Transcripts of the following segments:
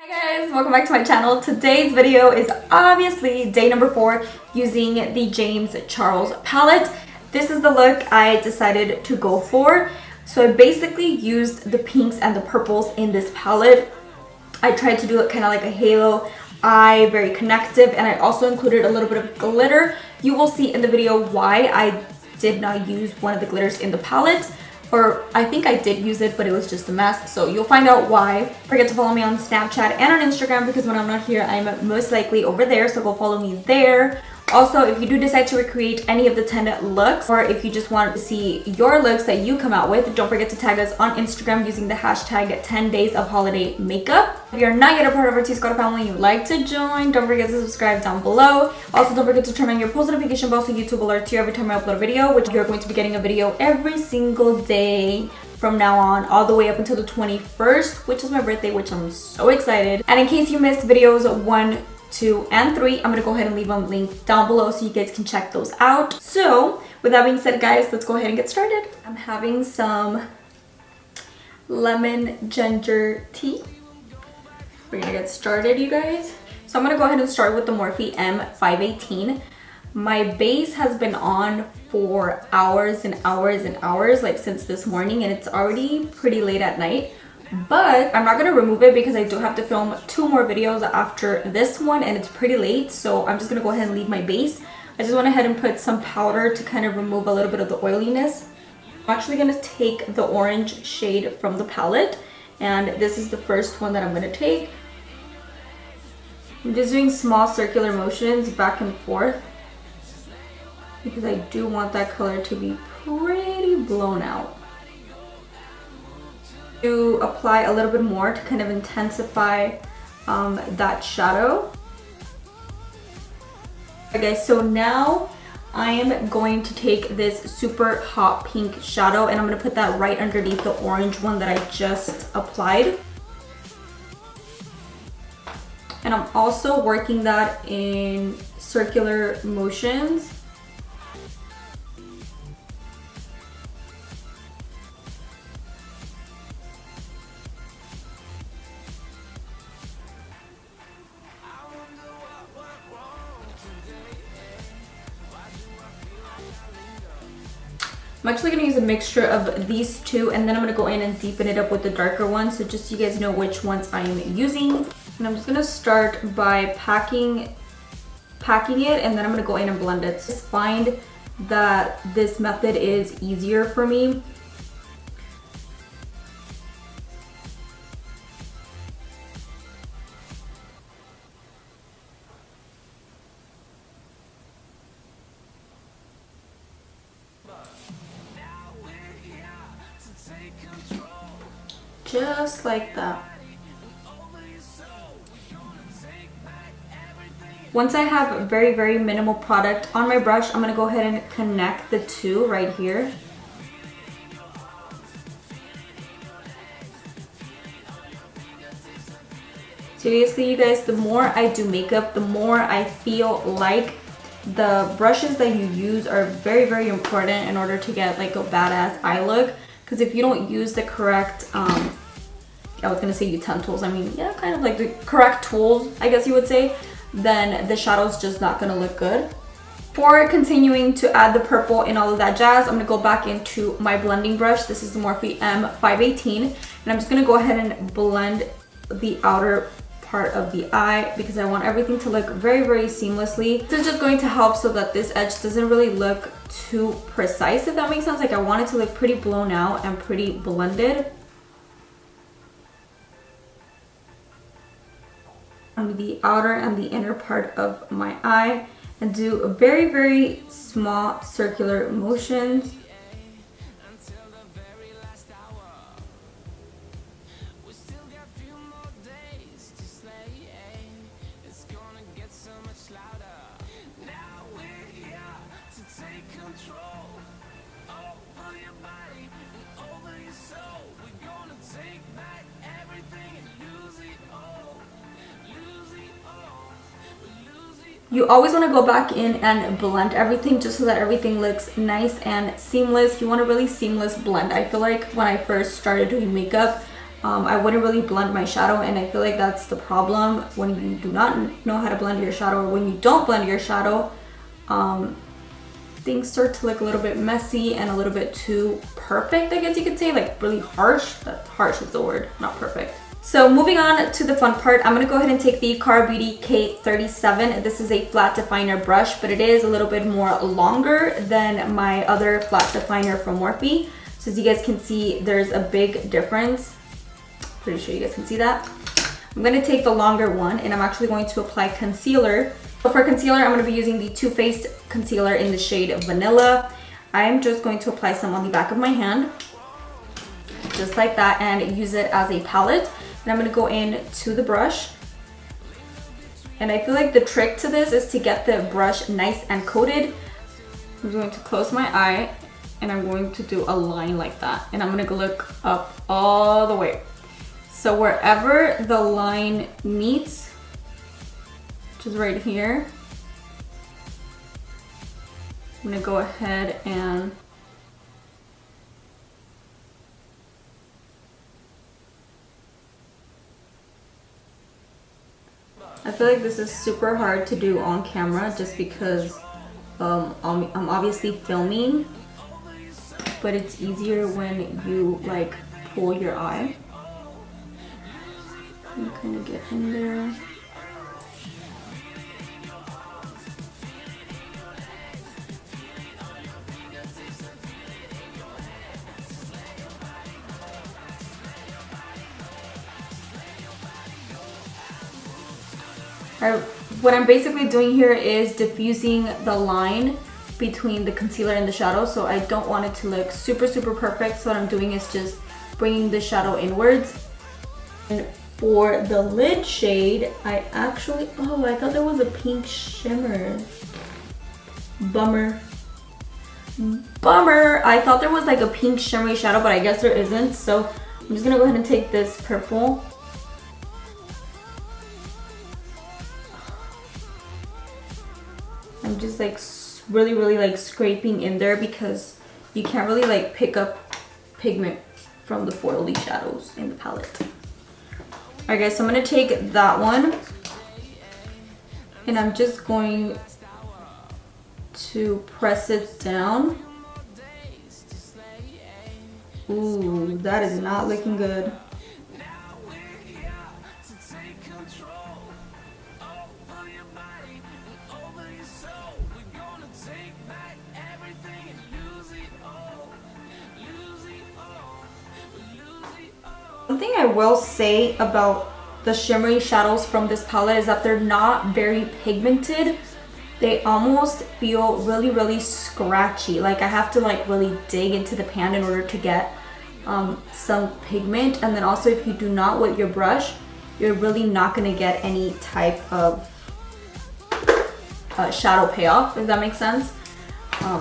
Hi guys, welcome back to my channel. Today's video is obviously day number 4 using the James Charles palette. This is the look I decided to go for. So I basically used the pinks and the purples in this palette. I tried to do it kind of like a halo eye, very connective, and I also included a little bit of glitter. You will see in the video why I did not use one of the glitters in the palette. Or I think I did use it, but it was just a mess. So you'll find out why. Don't forget to follow me on Snapchat and on Instagram because when I'm not here, I'm most likely over there. So go follow me there. Also, if you do decide to recreate any of the 10 looks, or if you just want to see your looks that you come out with, don't forget to tag us on Instagram using the hashtag 10 days of holiday makeup. If you're not yet a part of our TSQUAD family and you'd like to join, don't forget to subscribe down below. Also, don't forget to turn on your post notification bell so YouTube alerts you every time I upload a video, which you're going to be getting a video every single day from now on, all the way up until the 21st, which is my birthday, which I'm so excited. And in case you missed videos 1, 2, and 3, I'm gonna go ahead and leave them linked down below so you guys can check those out. So with that being said, guys, let's go ahead and get started. I'm having some lemon ginger tea. We're gonna get started, you guys. So I'm gonna go ahead and start with the Morphe M518. My base has been on for hours and hours and hours, like since this morning, and it's already pretty late at night. But I'm not going to remove it because I do have to film 2 more videos after this one and it's pretty late, so I'm just going to go ahead and leave my base. I just went ahead and put some powder to kind of remove a little bit of the oiliness. I'm actually going to take the orange shade from the palette, and this is the first one that I'm going to take. I'm just doing small circular motions back and forth because I do want that color to be pretty blown out. To apply a little bit more to kind of intensify that shadow. Okay, so now I am going to take this super hot pink shadow and I'm going to put that right underneath the orange one that I just applied. And I'm also working that in circular motions. I'm actually going to use a mixture of these two, and then I'm going to go in and deepen it up with the darker one, so just so you guys know which ones I am using. And I'm just going to start by packing it, and then I'm going to go in and blend it. Just find that this method is easier for me. Just like that. Once I have very minimal product on my brush, I'm going to go ahead and connect the two right here. Seriously, you guys, the more I do makeup, the more I feel like the brushes that you use are very important in order to get like a badass eye look. Because if you don't use the correct, I was gonna say utensils, I mean, yeah, kind of like the correct tools, I guess you would say, then the shadow's just not gonna look good. For continuing to add the purple and all of that jazz, I'm gonna go back into my blending brush. This is the Morphe M518, and I'm just gonna go ahead and blend the outer part of the eye because I want everything to look very seamlessly. This is just going to help so that this edge doesn't really look too precise, if that makes sense. Like I want it to look pretty blown out and pretty blended. On the outer and the inner part of my eye, and do very small circular motions. You always want to go back in and blend everything just so that everything looks nice and seamless. You want a really seamless blend. I feel like when I first started doing makeup, I wouldn't really blend my shadow, and I feel like that's the problem when you do not know how to blend your shadow, or when you don't blend your shadow. Things start to look a little bit messy and a little bit too perfect, I guess you could say, like really harsh. That harsh is the word, not perfect. So moving on to the fun part, I'm gonna go ahead and take the Car Beauty K37. This is a flat definer brush, but it is a little bit more longer than my other flat definer from Morphe. So as you guys can see, there's a big difference. Pretty sure you guys can see that. I'm gonna take the longer one, and I'm actually going to apply concealer. So for concealer, I'm gonna be using the Too Faced concealer in the shade Vanilla. I'm just going to apply some on the back of my hand, just like that, and use it as a palette. And I'm gonna go in to the brush. And I feel like the trick to this is to get the brush nice and coated. I'm going to close my eye, and I'm going to do a line like that. And I'm gonna go look up all the way. So wherever the line meets, which is right here, I'm gonna go ahead and I feel like this is super hard to do on camera just because I'm obviously filming, but it's easier when you like pull your eye. You kind of get in there. What I'm basically doing here is diffusing the line between the concealer and the shadow, so I don't want it to look super perfect. So what I'm doing is just bringing the shadow inwards. And for the lid shade, I actually, oh, I thought there was a pink shimmer. Bummer. I thought there was like a pink shimmery shadow, but I guess there isn't. So I'm just gonna go ahead and take this purple. I'm just like really like scraping in there because you can't really like pick up pigment from the foily shadows in the palette. Alright guys, so I'm going to take that one and I'm just going to press it down. Ooh, that is not looking good. One thing I will say about the shimmery shadows from this palette is that they're not very pigmented. They almost feel really scratchy. Like I have to like really dig into the pan in order to get some pigment. And then also if you do not wet your brush, you're really not going to get any type of shadow payoff, if that makes sense.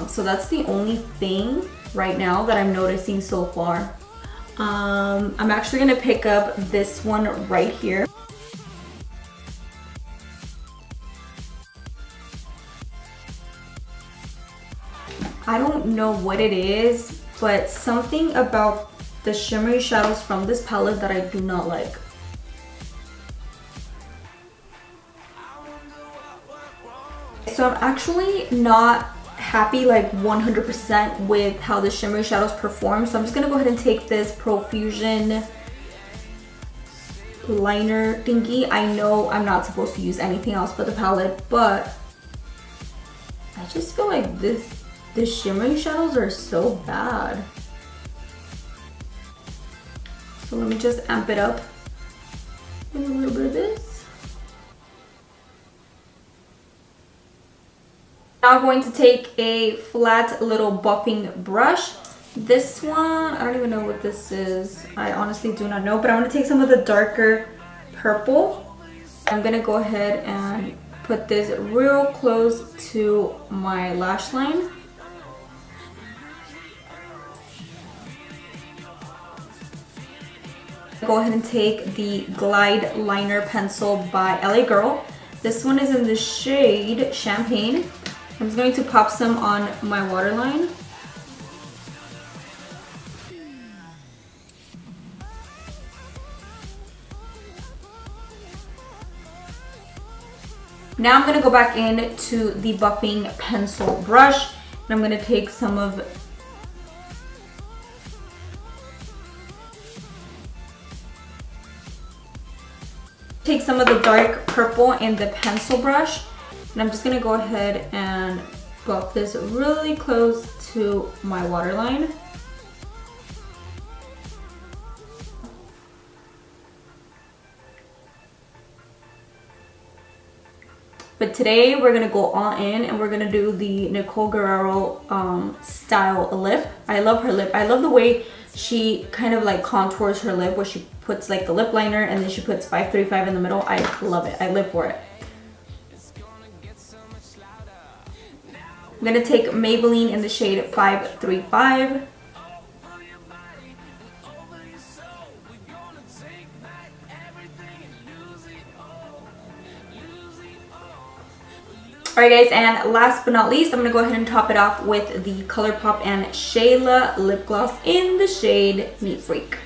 So that's the only thing right now that I'm noticing so far. I'm actually gonna pick up this one right here. I don't know what it is, but something about the shimmery shadows from this palette that I do not like. So I'm actually not happy like 100% with how the shimmery shadows perform, so I'm just gonna go ahead and take this Profusion liner thingy. I know I'm not supposed to use anything else but the palette, but I just feel like the shimmery shadows are so bad. So let me just amp it up with a little bit of this. Now I'm going to take a flat little buffing brush. This one, I don't even know what this is. I honestly do not know, but I'm going to take some of the darker purple. I'm going to go ahead and put this real close to my lash line. Go ahead and take the Glide Liner Pencil by LA Girl. This one is in the shade Champagne. I'm just going to pop some on my waterline. Now I'm gonna go back in to the buffing pencil brush, and I'm gonna take some of the dark purple in the pencil brush, and I'm just gonna go ahead and buff this really close to my waterline. But today we're gonna go all in and we're gonna do the Nicole Guerrero style lip. I love her lip. I love the way she kind of like contours her lip, where she puts like the lip liner and then she puts 535 in the middle. I love it. I live for it. I'm gonna take Maybelline in the shade 535. Alright guys, and last but not least, I'm going to go ahead and top it off with the ColourPop and Shayla lip gloss in the shade Neat Freak.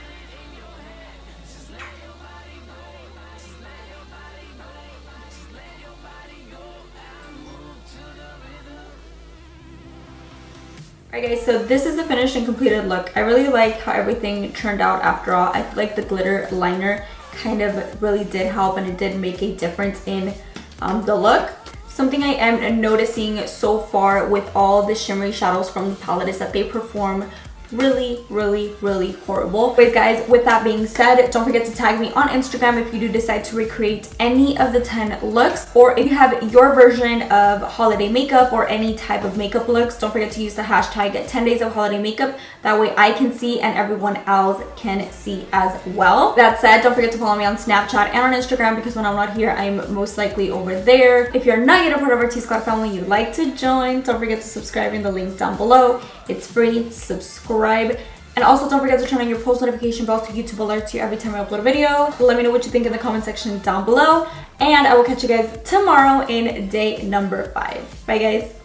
Alright guys, so this is the finished and completed look. I really like how everything turned out after all. I feel like the glitter liner kind of really did help, and it did make a difference in the look. Something I am noticing so far with all the shimmery shadows from the palette is that they perform really horrible. Anyways guys, with that being said, don't forget to tag me on Instagram if you do decide to recreate any of the 10 looks, or if you have your version of holiday makeup or any type of makeup looks. Don't forget to use the hashtag 10 days of holiday makeup. That way I can see and everyone else can see as well. That said, don't forget to follow me on Snapchat and on Instagram, because when I'm not here, I'm most likely over there. If you're not yet a part of our TSQUAD family, you'd like to join, don't forget to subscribe in the link down below. It's free. Subscribe. And also don't forget to turn on your post notification bell so YouTube alerts you every time I upload a video. Let me know what you think in the comment section down below, and I will catch you guys tomorrow in day number 5. Bye guys.